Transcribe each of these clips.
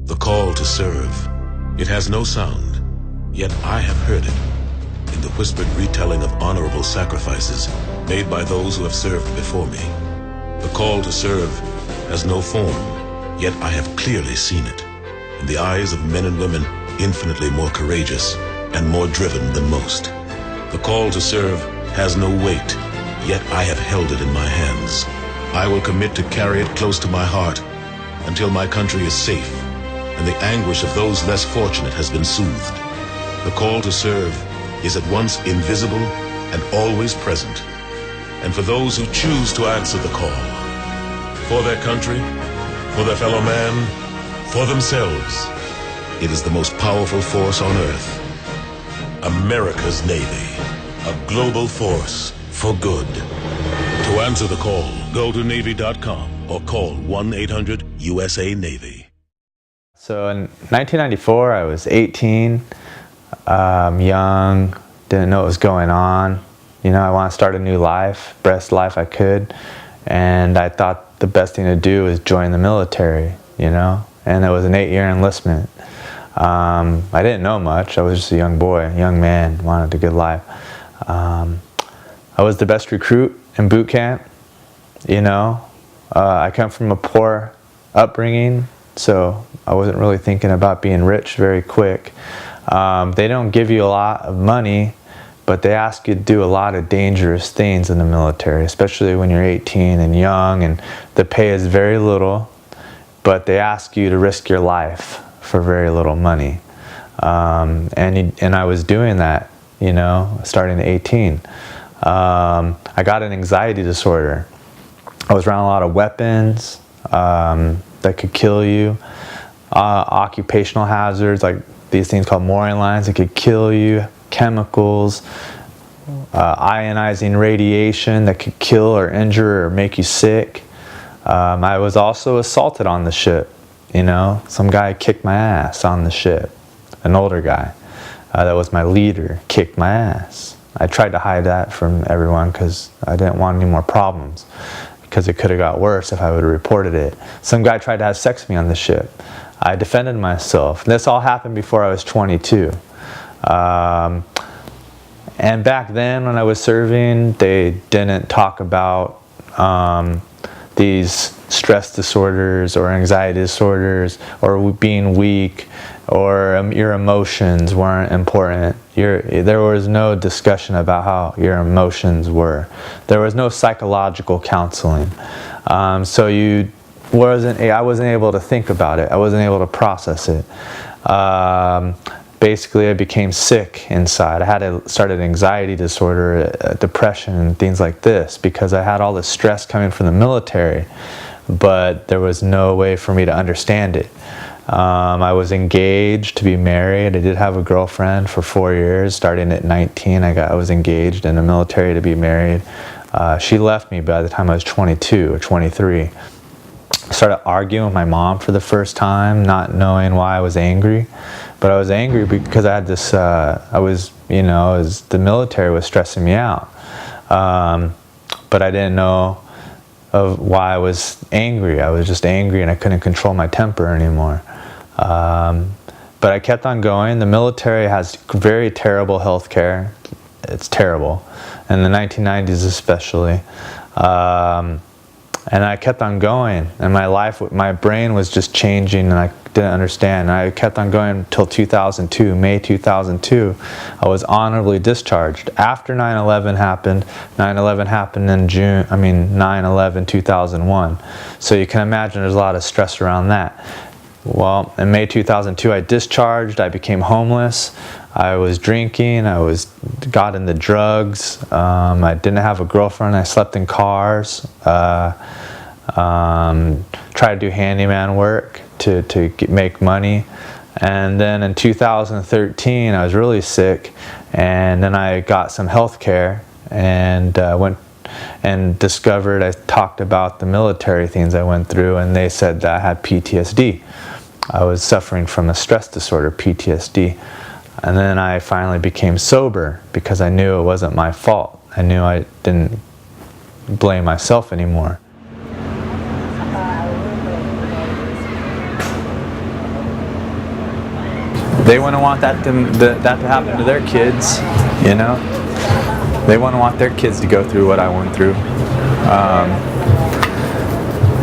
The call to serve. It has no sound, yet I have heard it in the whispered retelling of honorable sacrifices made by those who have served before me. The call to serve has no form, yet I have clearly seen it in the eyes of men and women infinitely more courageous and more driven than most. The call to serve has no weight, yet I have held it in my hands. I will commit to carry it close to my heart until my country is safe and the anguish of those less fortunate has been soothed. The call to serve is at once invisible and always present. And for those who choose to answer the call, for their country, for their fellow man, for themselves, it is the most powerful force on earth. America's Navy, a global force for good. To answer the call, go to Navy.com or call 1-800-USA-NAVY. So in 1994, I was 18, young, didn't know what was going on. You know, I want to start a new life, best life I could. And I thought the best thing to do was join the military, you know. And it was an 8-year enlistment. I didn't know much. I was just a young boy, young man, wanted a good life. I was the best recruit in boot camp, you know. I come from a poor upbringing, so I wasn't really thinking about being rich very quick. They don't give you a lot of money, but they ask you to do a lot of dangerous things in the military, especially when you're 18 and young, and the pay is very little, but they ask you to risk your life for very little money. And I was doing that, you know, starting at 18. I got an anxiety disorder. I was around a lot of weapons that could kill you, occupational hazards like these things called mooring lines that could kill you, chemicals, ionizing radiation that could kill or injure or make you sick. I was also assaulted on the ship, you know. Some guy kicked my ass on the ship, an older guy that was my leader, kicked my ass. I tried to hide that from everyone because I didn't want any more problems, because it could have got worse if I would have reported it. Some guy tried to have sex with me on the ship. I defended myself. This all happened before I was 22. And back then when I was serving, they didn't talk about these stress disorders or anxiety disorders or being weak, or your emotions weren't important. There was no discussion about how your emotions were. There was no psychological counseling. So I wasn't able to think about it. I wasn't able to process it. Basically, I became sick inside. I started anxiety disorder, depression, and things like this because I had all this stress coming from the military, but there was no way for me to understand it. I was engaged to be married. I did have a girlfriend for 4 years. Starting at 19, I was engaged in the military to be married. She left me by the time I was 22 or 23. I started arguing with my mom for the first time, not knowing why I was angry. But I was angry because I had this, the military was stressing me out. But I didn't know of why I was angry. I was just angry and I couldn't control my temper anymore. But I kept on going. The military has very terrible health care. It's terrible. In the 1990s especially. And I kept on going, and my brain was just changing, and I didn't understand. And I kept on going until 2002, May 2002. I was honorably discharged. After 9/11 happened, 9/11 happened in 9/11/2001. So you can imagine there's a lot of stress around that. Well, in May 2002, I discharged. I became homeless. I was drinking. Got into drugs. I didn't have a girlfriend. I slept in cars. Tried to do handyman work to make money. And then in 2013, I was really sick. And then I got some health care and went and discovered, I talked about the military things I went through, and they said that I had PTSD. I was suffering from a stress disorder, PTSD. And then I finally became sober because I knew it wasn't my fault. I knew I didn't blame myself anymore. They wouldn't want that to happen to their kids, you know. They wouldn't want their kids to go through what I went through.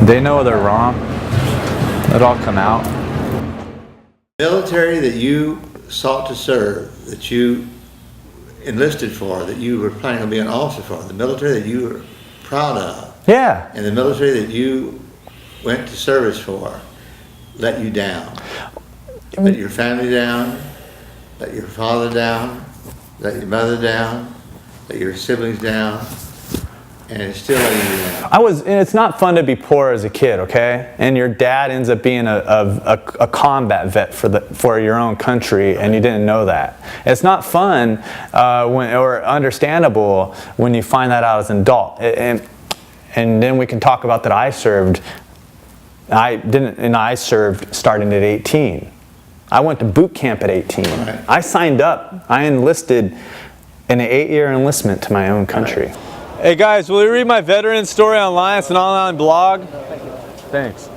They know they're wrong. It'll all come out. Military that you sought to serve, that you enlisted for, that you were planning on being an officer for, the military that you were proud of, Yeah. and the military that you went to service for, let you down. Let your family down, let your father down, let your mother down, let your siblings down, and it's still letting you down. It's not fun to be poor as a kid, okay? And your dad ends up being a combat vet for your own country, and you didn't know that. It's not fun or understandable when you find that out as an adult. And then we can talk about that I served. I served starting at 18. I went to boot camp at 18. Right. I signed up. I enlisted in an 8-year enlistment to my own country. Right. Hey guys, will you read my veteran story online? It's an online blog. Thanks.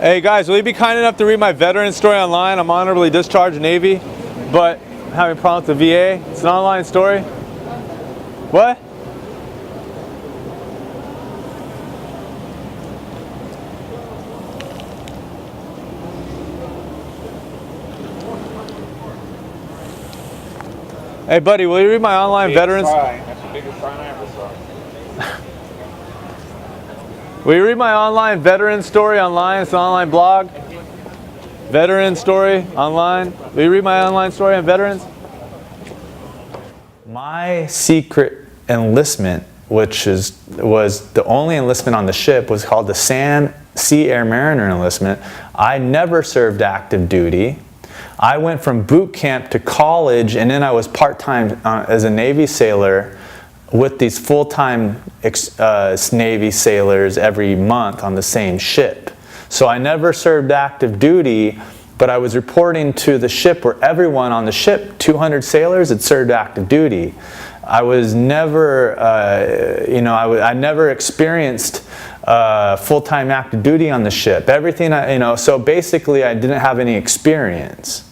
Hey guys, will you be kind enough to read my veteran story online? I'm honorably discharged Navy, but having problems with the VA. It's an online story. What? Hey buddy, will you read my online veterans? That's the biggest sign I ever saw. Will you read my online veteran story online? It's an online blog. Veteran story online. Will you read my online story on veterans? My secret enlistment, which was the only enlistment on the ship, was called the Sea Air Mariner enlistment. I never served active duty. I went from boot camp to college, and then I was part-time as a Navy sailor with these full-time Navy sailors every month on the same ship. So I never served active duty, but I was reporting to the ship where everyone on the ship, 200 sailors, had served active duty. I was never, I never experienced full-time active duty on the ship. Everything, so basically I didn't have any experience.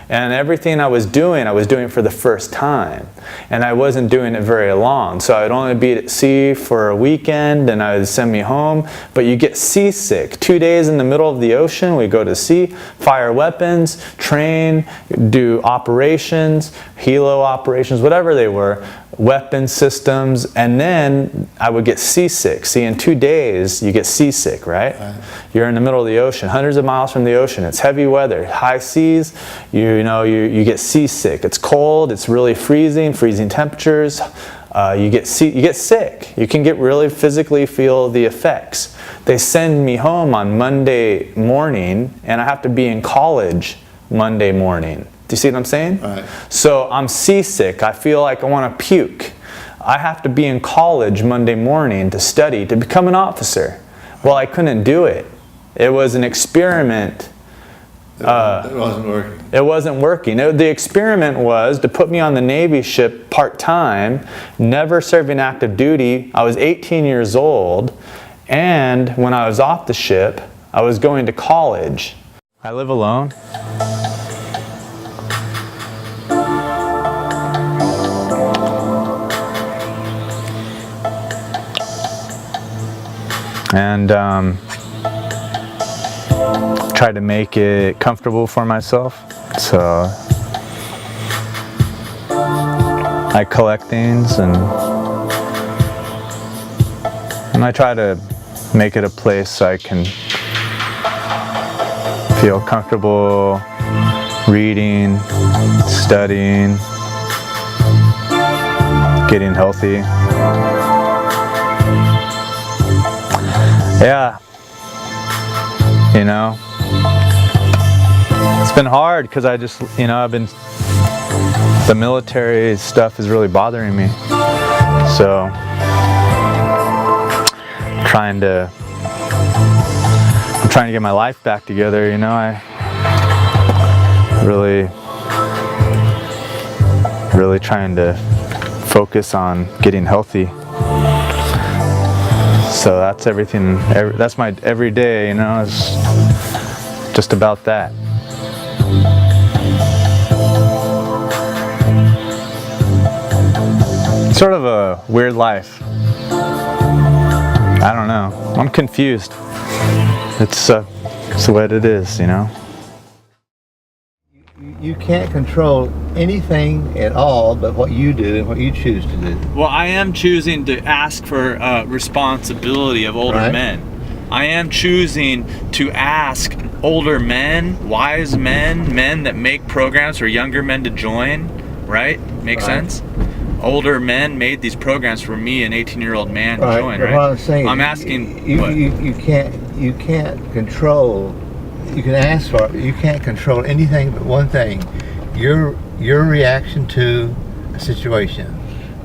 And everything I was doing for the first time. And I wasn't doing it very long. So I'd only be at sea for a weekend, and I would send me home. But you get seasick. 2 days in the middle of the ocean, we go to sea, fire weapons, train, do operations, helo operations, whatever they were, weapon systems, and then I would get seasick. See, in 2 days, you get seasick, right? You're in the middle of the ocean, hundreds of miles from the ocean. It's heavy weather, high seas. You get seasick. It's cold. It's really freezing temperatures. You get sick. You can really physically feel the effects. They send me home on Monday morning, and I have to be in college Monday morning. Do you see what I'm saying? Right. So I'm seasick. I feel like I want to puke. I have to be in college Monday morning to study to become an officer. Well, I couldn't do it. It was an experiment. It wasn't working. It wasn't working. The experiment was to put me on the Navy ship part-time, never serving active duty. I was 18 years old, and when I was off the ship, I was going to college. I live alone. And try to make it comfortable for myself. So I collect things, and I try to make it a place I can feel comfortable reading, studying, getting healthy. Yeah, it's been hard because the military stuff is really bothering me. So, I'm trying to get my life back together, I really really trying to focus on getting healthy. So that's everything, that's my everyday, you know, is just about that. Sort of a weird life. I don't know. I'm confused. It's what it is, you know. You can't control anything at all but what you do and what you choose to do. Well, I am choosing to ask for responsibility of older Right. men. I am choosing to ask older men, wise men, men that make programs for younger men to join, right? Make Right. sense? Older men made these programs for me, an 18-year-old man, to join, But right? what I'm saying, I'm asking, what? you can't control. You can ask for it, but you can't control anything but one thing: your reaction to a situation.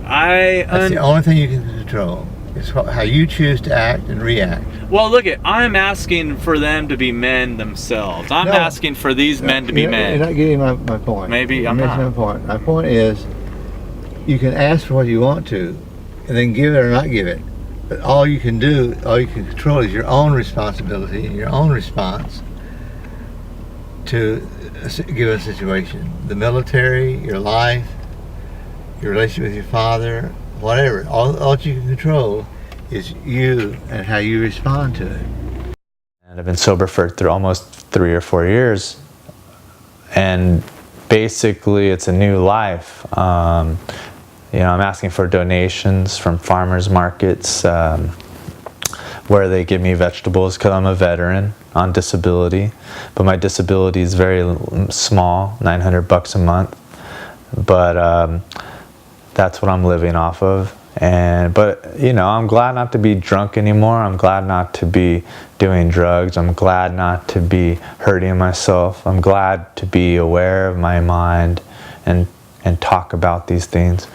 That's the only thing you can control. It's how you choose to act and react. Well, look I'm asking for them to be men themselves. I'm No. asking for these men to be men. You're not getting my point. Maybe You're I'm missing not. my point. My point is, you can ask for what you want to, and then give it or not give it. But all you can control is your own responsibility and your own response to a given situation. The military, your life, your relationship with your father, whatever. All you can control is you and how you respond to it. And I've been sober for almost 3 or 4 years, and basically it's a new life. You know, I'm asking for donations from farmers markets where they give me vegetables because I'm a veteran on disability, but my disability is very small, $900 a month, but that's what I'm living off of. But you know, I'm glad not to be drunk anymore. I'm glad not to be doing drugs. I'm glad not to be hurting myself. I'm glad to be aware of my mind and talk about these things.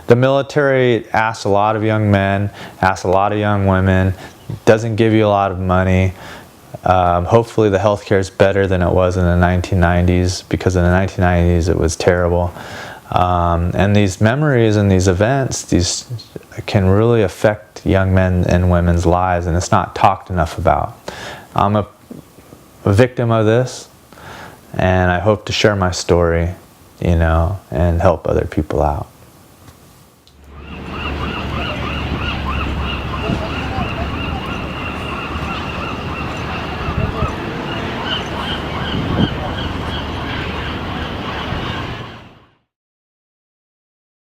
The military asks a lot of young men, asks a lot of young women, doesn't give you a lot of money. Hopefully the healthcare is better than it was in the 1990s, because in the 1990s it was terrible. And these memories and these events, these can really affect young men and women's lives, and it's not talked enough about. I'm a victim of this, and I hope to share my story, you know, and help other people out.